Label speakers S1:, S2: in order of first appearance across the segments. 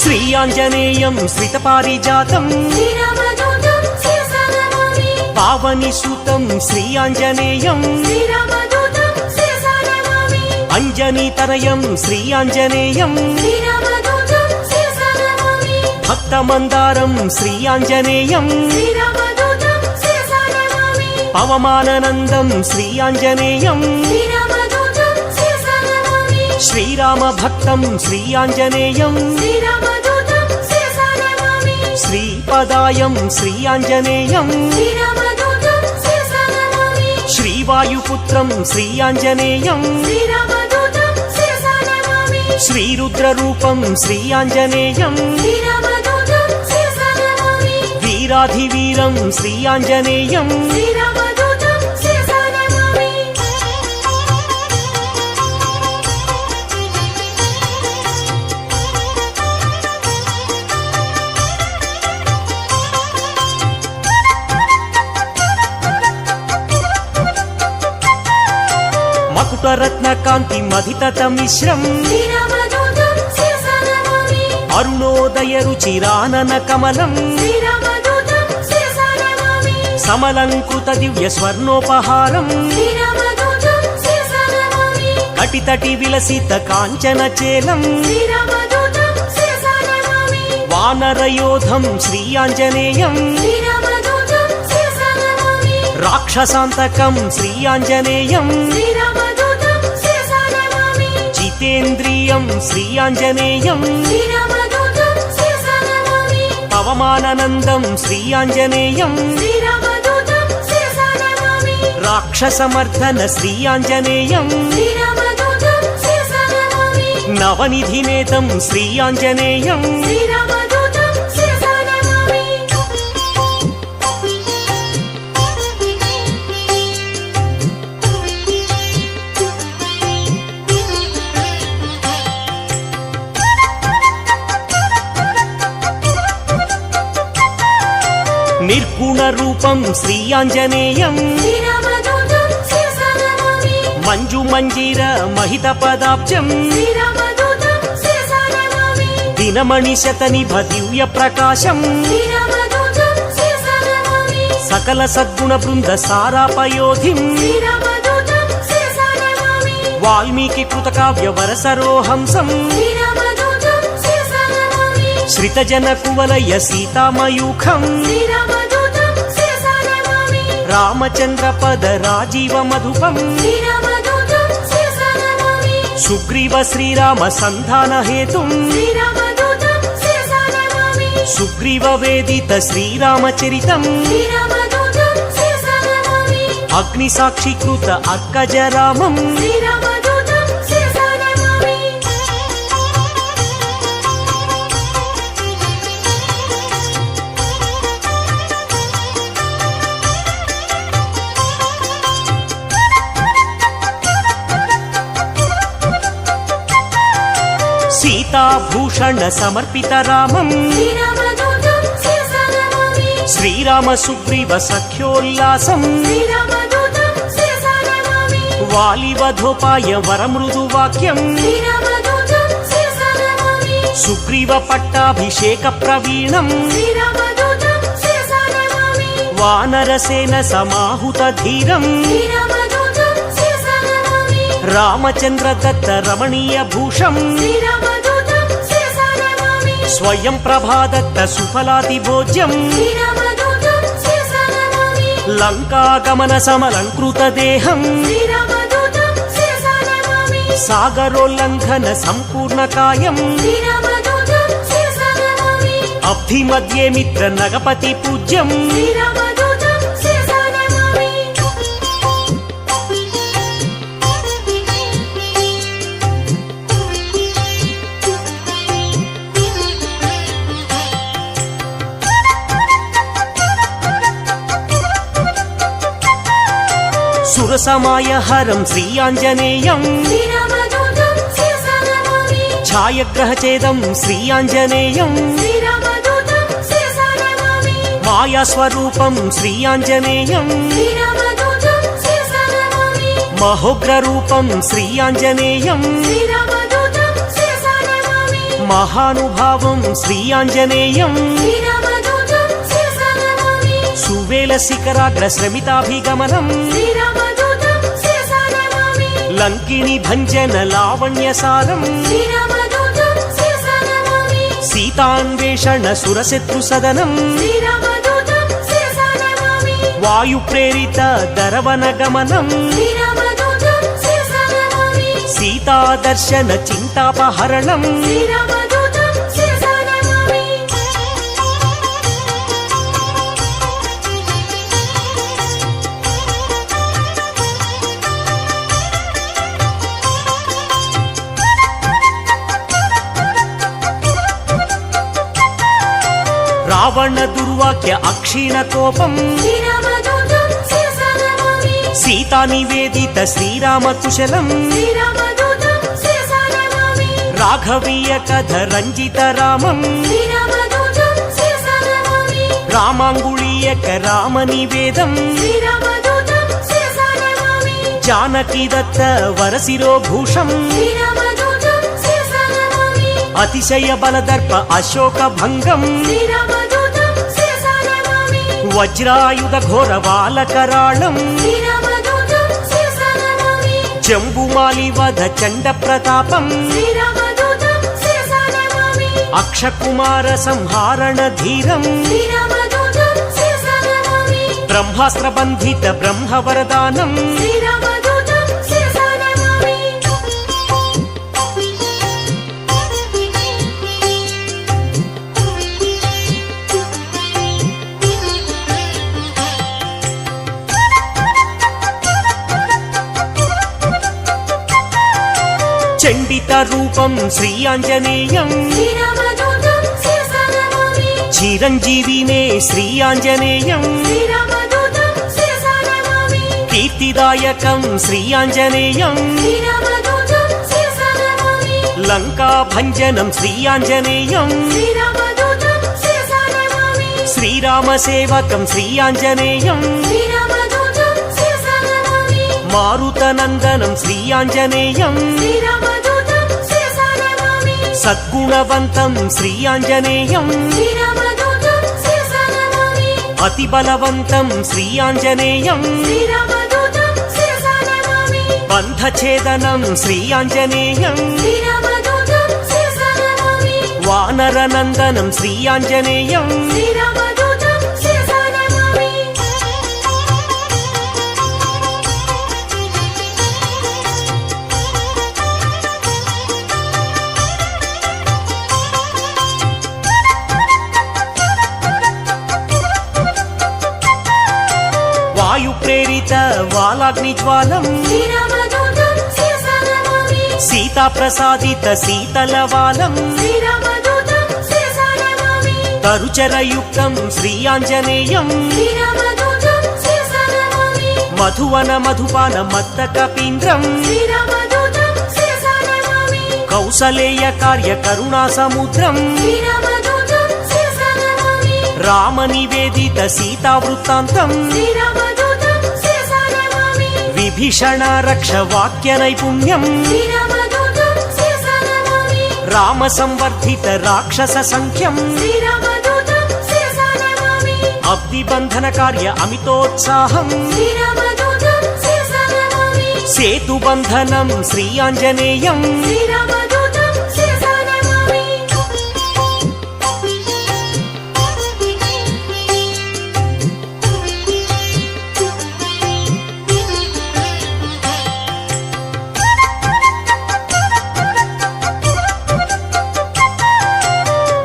S1: శ్రీ ఆంజనేయం శ్రితపారిజాతం పావని సూతం శ్రీ ఆంజనేయం అంజనీతనయం శ్రీ ఆంజనేయం భక్తమందారం శ్రీ ఆంజనేయం పవమాననందం శ్రీ ఆంజనేయం శ్రీరామ భక్తం శ్రీ ఆంజనేయం శ్రీపదాయం శ్రీ ఆంజనేయం శ్రీవాయుపుత్రం శ్రీ ఆంజనేయం శ్రీరుద్రరూపం శ్రీ ఆంజనేయం వీరాధివీరం శ్రీ ఆంజనేయం మకుటరత్నకాంతి మధితత మిశ్రం అరుణోదయ రుచిరానన కమలం సమలంకృత దివ్య స్వర్ణోపహారం కటితటి విలసిత కాంచన చేలం వానరయోధం శ్రీ ఆంజనేయం రాక్షసాంతకం శ్రీ ఆంజనేయం జితేంద్రియం శ్రీ ఆంజనేయం పవమాననందం శ్రీ ఆంజనేయం రాక్షసమర్దన శ్రీ ఆంజనేయం నవనిధినేతం శ్రీ ఆంజనేయం నిర్గుణ రూపం శ్రీ ఆంజనేయం మంజు మంజీర మహిత పదాబ్జం దినమణి శతనిభ దివ్య ప్రకాశం సకల సద్గుణ బృంద సారాపయోధిం వాల్మీకి కృతకావ్య వరసరోహంసం శ్రితజన కువలయ సీతామయూఖం రామచంద్ర పద రాజీవ మధుపం సుగ్రీవ శ్రీరామ సంధాన హేతుం సుగ్రీవ వేదిత శ్రీరామచరితం అగ్ని సాక్షికృత అర్కజరామం సీతాభూషణ సమర్పిత రామం శ్రీరామ సుగ్రీవ సఖ్యోల్లాసం వాలివధోపాయ వరమృదు వాక్యం సుగ్రీవ పట్టాభిషేక ప్రవీణం వానరసేన సమాహుత ధీరం రామచంద్ర దత్త రమణీయ భూషం స్వయం ప్రభాదత్త సుఫలాతి భోజ్యం లంకాగమన సమలంకృత దేహం సాగరోల్లంఘన సంపూర్ణ కాయం అబ్ధి మధ్యే మిత్ర నగపతి పూజ్యం సురసమాయ హరం శ్రీ ఆంజనేయం ఛాయగ్రహచేదం శ్రీయాంజనేయం
S2: శ్రీరామదూతం శిరసా నమామి
S1: మాయాస్వరూపం శ్రీయాంజనేయం
S2: శ్రీరామదూతం శిరసా నమామి
S1: మహోగ్రరూపం శ్రీయాంజనేయం
S2: శ్రీరామదూతం శిరసా నమామి
S1: మహానుభావం శ్రీయాంజనేయం
S2: శ్రీరామదూతం శిరసా నమామి
S1: సువేల శిఖరాగ్ర శ్రమితాభిగమనం
S2: శ్రీరామదూతం శిరసా నమామి
S1: లంకిని భంజన లావణ్యసారం
S2: శ్రీరామదూతం శిరసా నమామి
S1: సీతాన్వేషణ సురశత్రు సదనం
S2: శ్రీరామదూతం శిరసా నమామి
S1: వాయు ప్రేరిత దరవన గమనం
S2: శ్రీరామదూతం శిరసా నమామి
S1: సీతాదర్శన చింతాపహరణం
S2: శ్రీరామదూతం శిరసా నమామి
S1: రావణ దుర్వాక్య అక్షీణ కోపం
S2: శ్రీరామదూతం శిరసా నమామి
S1: సీతా నివేదిత శ్రీరామ కుశలం
S2: శ్రీరామదూతం శిరసా నమామి
S1: రాఘవీయ కథ రంజిత రామం
S2: శ్రీరామదూతం శిరసా నమామి
S1: రామాంగుళీయక రామ నివేదం
S2: శ్రీరామదూతం శిరసా నమామి
S1: జానకి దత్త వరశిరోభూషం
S2: శ్రీరామదూతం శిరసా నమామి
S1: అతిశయ బలదర్ప అశోక భంగం
S2: శ్రీరామదూతం శిరసా నమామి
S1: వజ్రాయుధ ఘోర బాలకరాళం
S2: శ్రీరామదూతం శిరసా నమామి
S1: జంబుమాలి వధ చండ ప్రతాపం
S2: శ్రీరామదూతం శిరసా నమామి
S1: అక్షకుమార సంహారణ ధీరం
S2: శ్రీరామదూతం శిరసా నమామి
S1: బ్రహ్మాస్త్ర బంధిత బ్రహ్మవరదానం
S2: శ్రీరామదూతం శిరసా నమామి
S1: చండిత రూపం శ్రీయాంజనేయం
S2: శ్రీరామదూతం శిరసా నమామి
S1: చిరంజీవినే శ్రీయాంజనేయం
S2: శ్రీరామదూతం శిరసా నమామి
S1: కీర్తిదాయకం శ్రీయాంజనేయం
S2: శ్రీరామదూతం శిరసా నమామి
S1: లంకా భంజనం శ్రీయాంజనేయం
S2: శ్రీరామదూతం శిరసా నమామి
S1: శ్రీరామ సేవకం శ్రీయాంజనేయం
S2: శ్రీరామదూతం శిరసా నమామి
S1: మారుతనందనం శ్రీయాంజనేయం
S2: శ్రీరామదూతం శిరసా నమామి
S1: సద్గుణవంతం శ్రీయాంజనేయం
S2: శ్రీరామదూతం శిరసా నమామి
S1: అతి బలవంతం శ్రీయాంజనేయం
S2: శ్రీరామదూతం శిరసా నమామి
S1: బంధఛేదనం శ్రీయాంజనేయం
S2: శ్రీరామదూతం శిరసా నమామి
S1: వానరనందనం శ్రీయాంజనేయం
S2: శ్రీరామదూతం శిరసా నమామి
S1: వాయు ప్రేరిత వాలాగ్ని జ్వాలం
S2: శ్రీరామదూతం శిరసా నమామి
S1: సీతా ప్రసాదిత శీతలవాలం
S2: శ్రీరామదూతం శిరసా నమామి
S1: తరుచరయుక్తం శ్రీయాంజనేయం
S2: శ్రీరామదూతం శిరసా నమామి
S1: మధువన మధుపాన మత్త కపీంద్రం
S2: శ్రీరామదూతం శిరసా నమామి
S1: కౌసలేయ కార్య కరుణా సముద్రం
S2: శ్రీరామదూతం శిరసా నమామి
S1: రామ నివేదిత సీతా వృత్తాంతం
S2: శ్రీరామదూతం శిరసా నమామి
S1: విభీషణ రక్ష వాక్య నైపుణ్యం
S2: శ్రీరామదూతం శిరసా నమామి
S1: రామ సంవర్ధిత రాక్షస సంఖ్యం
S2: శ్రీరామదూతం శిరసా నమామి
S1: అబ్ది బంధన కార్య అమితోత్సాహం
S2: శ్రీరామదూతం శిరసా నమామి
S1: సేతు బంధనం శ్రీయాంజనేయం
S2: శ్రీరామదూతం శిరసా నమామి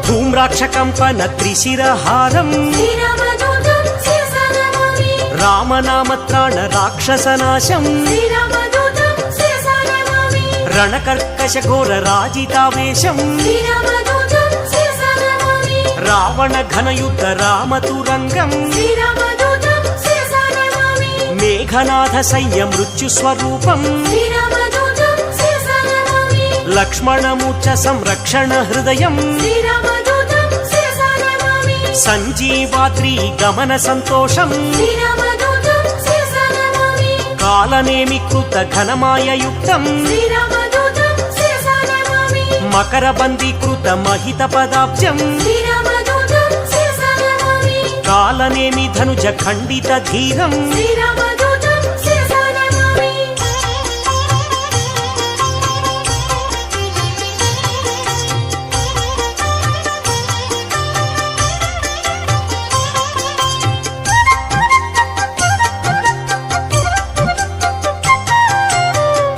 S1: ధూమ్రాక్షకంపన త్రిశిరహారం
S2: శ్రీరామదూతం శిరసా నమామి
S1: రామనామత్రాణ రాక్షసనాశం
S2: శ్రీరామదూతం శిరసా నమామి
S1: రణకర్కశ ఘోర రాజితావేశం
S2: శ్రీరామదూతం శిరసా నమామి
S1: రావణ ఘనయుద్ధ రామతురంగం
S2: శ్రీరామదూతం శిరసా నమామి
S1: మేఘనాథ సయ్య మృత్యు స్వరూపం
S2: శ్రీరామదూతం శిరసా నమామి
S1: లక్ష్మణమూర్ఛ సంరక్షణ హృదయం
S2: శ్రీరామదూతం శిరసా నమామి
S1: సంజీవాద్రి గమన సంతోషం
S2: శ్రీరామదూతం శిరసా నమామి
S1: కాలనేమి కృత ఘనమాయయుక్తం
S2: శ్రీరామదూతం శిరసా నమామి
S1: మకరబందీకృత మహిత పదాబ్జం
S2: శ్రీరామదూతం శిరసా నమామి
S1: కాలనేమి ధనుజ ఖండిత ధీరం
S2: శ్రీరామదూతం శిరసా నమామి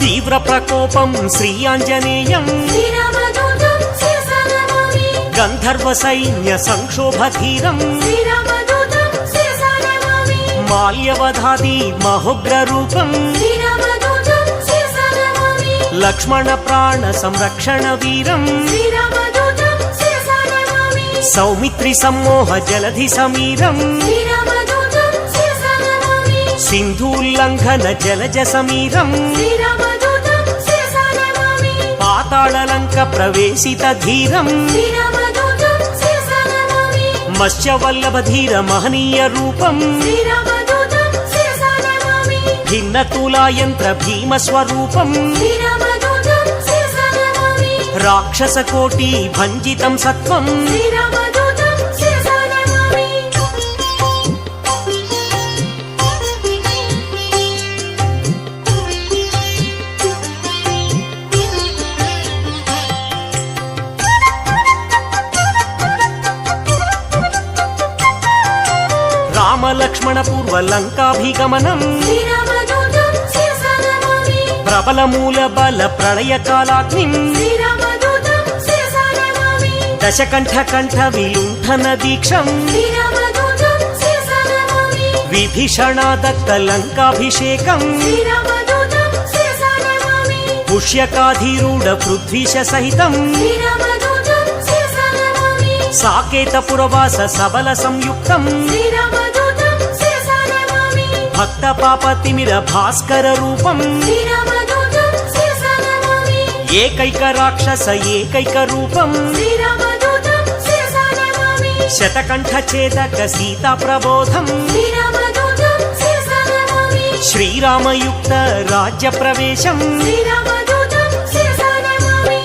S1: తీవ్ర ప్రకోపం శ్రీ ఆంజనేయం
S2: శ్రీరామదూతం శిరసా నమామి
S1: గంధర్వ సైన్య సంక్షోభధీరం
S2: శ్రీరామదూతం శిరసా నమామి
S1: మాల్యవధాది మహోగ్ర రూపం
S2: శ్రీరామదూతం శిరసా నమామి
S1: లక్ష్మణ ప్రాణ సంరక్షణ వీరం
S2: శ్రీరామదూతం శిరసా నమామి
S1: సౌమిత్రి సమ్మోహ జలధి సమీరం
S2: శ్రీరామదూతం శిరసా నమామి
S1: సింధూల్లంఘన జలజ సమీరం
S2: శ్రీరామదూతం శిరసా నమామి
S1: పాతాళలంక ప్రవేశిత ధీరం
S2: శ్రీరామదూతం శిరసా నమామి
S1: మత్స్యవల్లభ ధీర మహనీయ రూపం
S2: శ్రీరామదూతం శిరసా నమామి
S1: భిన్న తులాయంత్ర భీమ స్వరూపం
S2: శ్రీరామదూతం శిరసా నమామి
S1: రాక్షస కోటి భంజితం సత్వం
S2: శ్రీరామదూతం శిరసా నమామి
S1: రామ లక్ష్మణ పూర్వ లంకాభిగమనం
S2: శ్రీరామదూతం శిరసా నమామి
S1: ప్రబల మూల బల ప్రళయ కాలాగ్నిం
S2: శ్రీరామదూతం శిరసా నమామి
S1: దశకంఠ కంఠ విలుంఠన దీక్షం
S2: శ్రీరామదూతం శిరసా నమామి
S1: విభీషణాదత్త లంకాభిషేకం
S2: శ్రీరామదూతం శిరసా నమామి
S1: పుష్యకాధీరూఢ పృథ్వీశ సహితం
S2: శ్రీరామదూతం శిరసా నమామి
S1: సాకేత పురవాస సబల సంయుక్తం
S2: శ్రీరామదూతం శిరసా నమామి
S1: భక్త పాపతిమిర భాస్కర రూపం
S2: శ్రీరామదూతం శిరసా నమామి
S1: ఏకైక రాక్షస ఏకైక రూపం
S2: శ్రీరామదూతం శిరసా నమామి
S1: శతకంఠ ఛేదక సీతా ప్రబోధం
S2: శ్రీరామదూతం శిరసా నమామి
S1: శ్రీరామయుక్త రాజ్య ప్రవేశం
S2: శ్రీరామదూతం శిరసా నమామి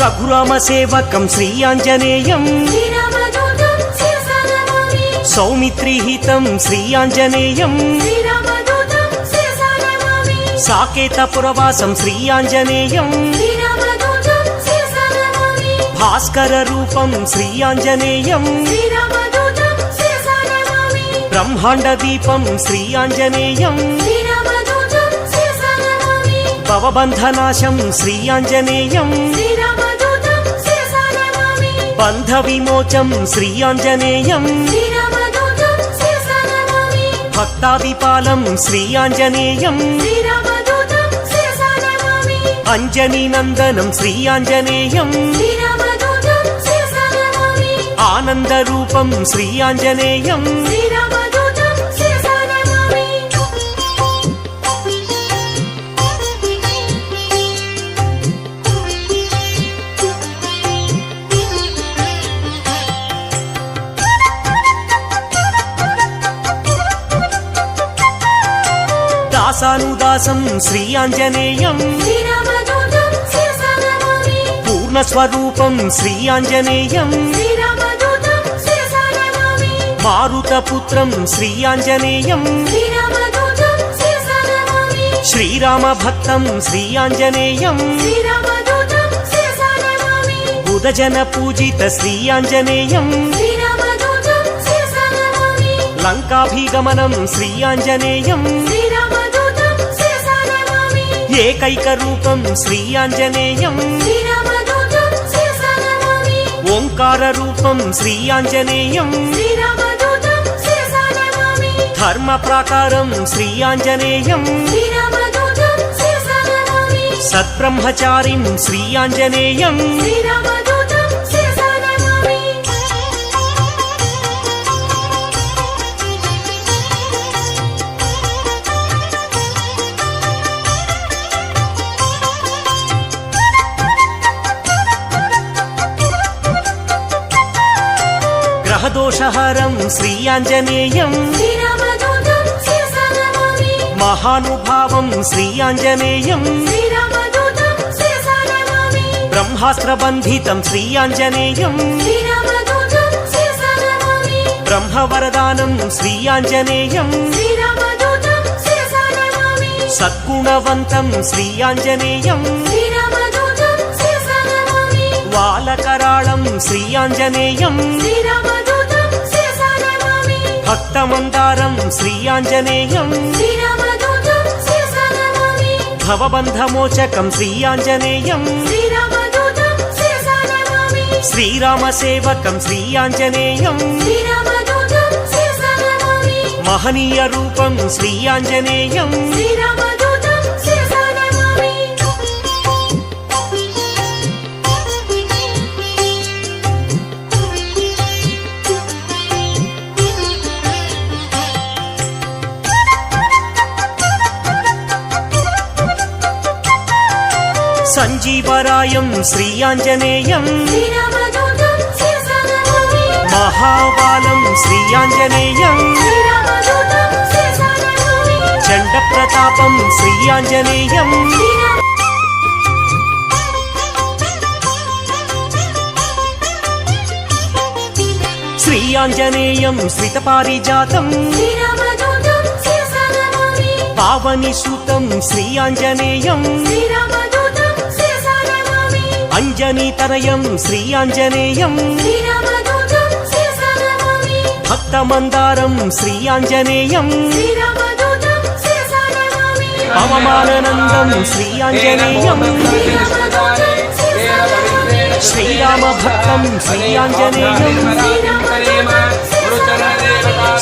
S1: రఘురామ సేవకం శ్రీ ఆంజనేయం
S2: శ్రీరామదూతం శిరసా నమామి
S1: సౌమిత్రిహితం శ్రీ ఆంజనేయం
S2: శ్రీరామదూతం శిరసా నమామి
S1: సాకేత పురవాసం శ్రీ ఆంజనేయం
S2: శ్రీరామదూతం శిరసా నమామి
S1: భాస్కర రూపం శ్రీ ఆంజనేయం
S2: శ్రీరామదూతం శిరసా నమామి
S1: బ్రహ్మాండ దీపం శ్రీ ఆంజనేయం
S2: శ్రీరామదూతం శిరసా నమామి
S1: భవబంధనాశం శ్రీ ఆంజనేయం
S2: శ్రీరామదూతం శిరసా నమామి
S1: బంధ విమోచం శ్రీ ఆంజనేయం
S2: శ్రీరామదూతం శిరసా నమామి
S1: భక్తాదిపాలం శ్రీ ఆంజనేయం
S2: శ్రీరామదూతం శిరసా నమామి
S1: అంజనీ నందనం శ్రీ ఆంజనేయం
S2: శ్రీరామదూతం శిరసా నమామి
S1: ఆనంద రూపం శ్రీ ఆంజనేయం
S2: శ్రీరామదూతం శిరసా నమామి
S1: దాసానుదాసం శ్రీ ఆంజనేయం
S2: శ్రీరామదూతం శిరసా నమామి
S1: పూర్ణస్వరూపం శ్రీ ఆంజనేయం
S2: శ్రీరామదూతం శిరసా నమామి
S1: మారుతపుత్రం శ్రీ ఆంజనేయం
S2: శ్రీరామదూతం శిరసా నమామి
S1: శ్రీరామ భక్తం శ్రీ ఆంజనేయం
S2: శ్రీరామదూతం శిరసా నమామి
S1: బుధజన పూజిత శ్రీ ఆంజనేయం
S2: శ్రీరామదూతం శిరసా నమామి
S1: లంకాభిగమనం శ్రీ ఆంజనేయం
S2: శ్రీరామదూతం శిరసా నమామి
S1: ఏకైక రూపం శ్రీ ఆంజనేయం
S2: శ్రీరామదూతం శిరసా నమామి
S1: ఓంకార రూపం శ్రీ ఆంజనేయం
S2: శ్రీరామదూతం శిరసా నమామి
S1: ధర్మ ప్రాకారం శ్రీ ఆంజనేయం
S2: శ్రీరామదూతం శిరసా నమామి
S1: సద్బ్రహ్మచారిం శ్రీయాంజనేయం
S2: శ్రీరామదూతం శిరసా నమామి
S1: గ్రహదోషహరం శ్రీయాంజనేయం
S2: శ్రీరామదూతం శిరసా నమామి
S1: మహానుభావం శ్రీయాంజనేయం
S2: శ్రీరామదూతం శిరసా నమామి
S1: బ్రహ్మాస్త్రబంధితం శ్రీయాంజనేయం
S2: శ్రీరామదూతం శిరసా నమామి
S1: బ్రహ్మవరదానం శ్రీయాంజనేయం
S2: శ్రీరామదూతం శిరసా నమామి
S1: సద్గుణవంతం శ్రీయాంజనేయం
S2: శ్రీరామదూతం శిరసా నమామి
S1: వాలకరాళం శ్రీయాంజనేయం
S2: శ్రీరామదూతం శిరసా నమామి
S1: భక్తమందారం శ్రీయాంజనేయం
S2: శ్రీరామదూతం శిరసా నమామి
S1: భవబంధమోచకం శ్రీయాంజనేయం
S2: శ్రీరామదూతం శిరసా నమామి
S1: శ్రీరామసేవకం శ్రీయాంజనేయం
S2: శ్రీరామదూతం శిరసా నమామి
S1: మహనీయ రూపం శ్రీయాంజనేయం
S2: శ్రీరామదూతం శిరసా నమామి
S1: సంజీవరాయం శ్రీయాంజనేయం
S2: శ్రీరామదూతం శిరసా నమామి
S1: మహాబాలం శ్రీయాంజనేయం
S2: శ్రీరామదూతం శిరసా నమామి
S1: చండప్రతాపం శ్రీయాంజనేయం శ్రీయాంజనేయం శ్రితపారిజాతం
S2: శ్రీరామదూతం శిరసా నమామి
S1: పావనిసూతం శ్రీయాంజనేయం
S2: శ్రీరామదూతం శిరసా నమామి
S1: అంజనీతనయం శ్రీయాంజనేయం
S2: శ్రీరామదూతం శిరసా నమామి
S1: భక్తమందారం శ్రీయాంజనేయం
S2: శ్రీరామదూతం శిరసా నమామి
S1: పవమానందం శ్రీయాంజనేయం
S2: శ్రీరామదూతం శిరసా నమామి
S1: శ్రీరామభక్తం శ్రీయాంజనేయం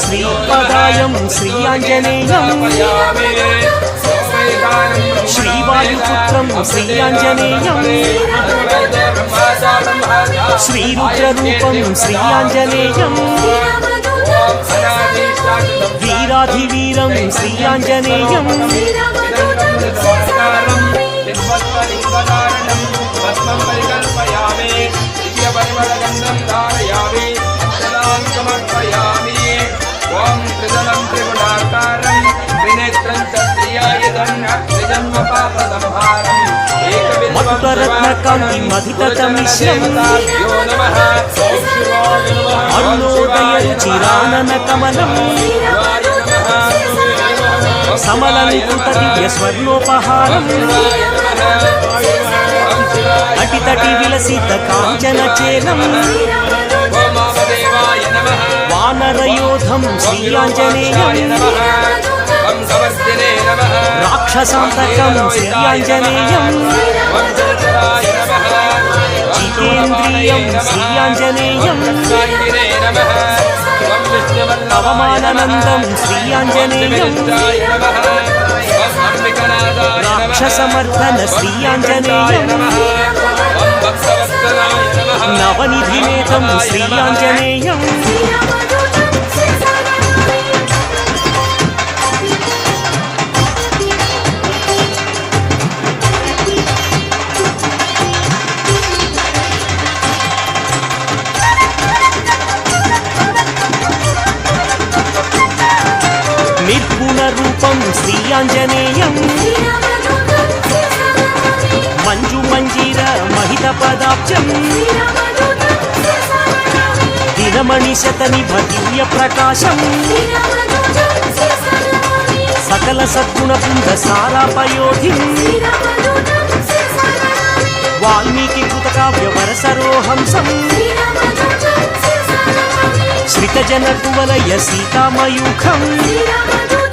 S1: శ్రీపదాయం శ్రీయాంజనేయం శ్రీవాయుపుత్రం శ్రీయాంజనేయం శ్రీరుద్రరూపం శ్రీయాంజనేయం వీరాధివీరం శ్రీయాంజనేయం
S3: పరిమళగంధం ధారయామి అక్షరాం సమర్పయామి ఓం త్రిదళం త్రిగుణాకారం త్రినేత్రం త్రియాయుధం త్రిజన్మ పాప సంహారం
S1: మధురరత్నకాంతి మధితమిశ్రం
S3: ఏకవిధో నమః ఓం శివాయ నమః
S1: అన్నోదయ రుచిరానన కమలం సమలంకృత దివ్య స్వర్ణోపహారం అటితటి విలసిత కాంచన చేలం వానరయోధం శ్రీయాంజనేయం రాక్షసాంతకం శ్రీయాంజనేయం జితేంద్రియం శ్రీయాంజనేయం పవమానందం శ్రీయాంజనేయం రాక్షసమర్దన శ్రీయాంజనేయం నవనిధినేతం శ్రీయాంజనేయం నిర్గుణ రూపం శ్రీయాంజనేయం మంజు మంజీర మహిత పదాబ్జం దినమణి శతనిభ దివ్య ప్రకాశం సకల సద్గుణ బృంద సారాపయోధిం వాల్మీకి కృతకావ్య వరసరోహంసం శ్రితజన కువలయ సీతామయూఖం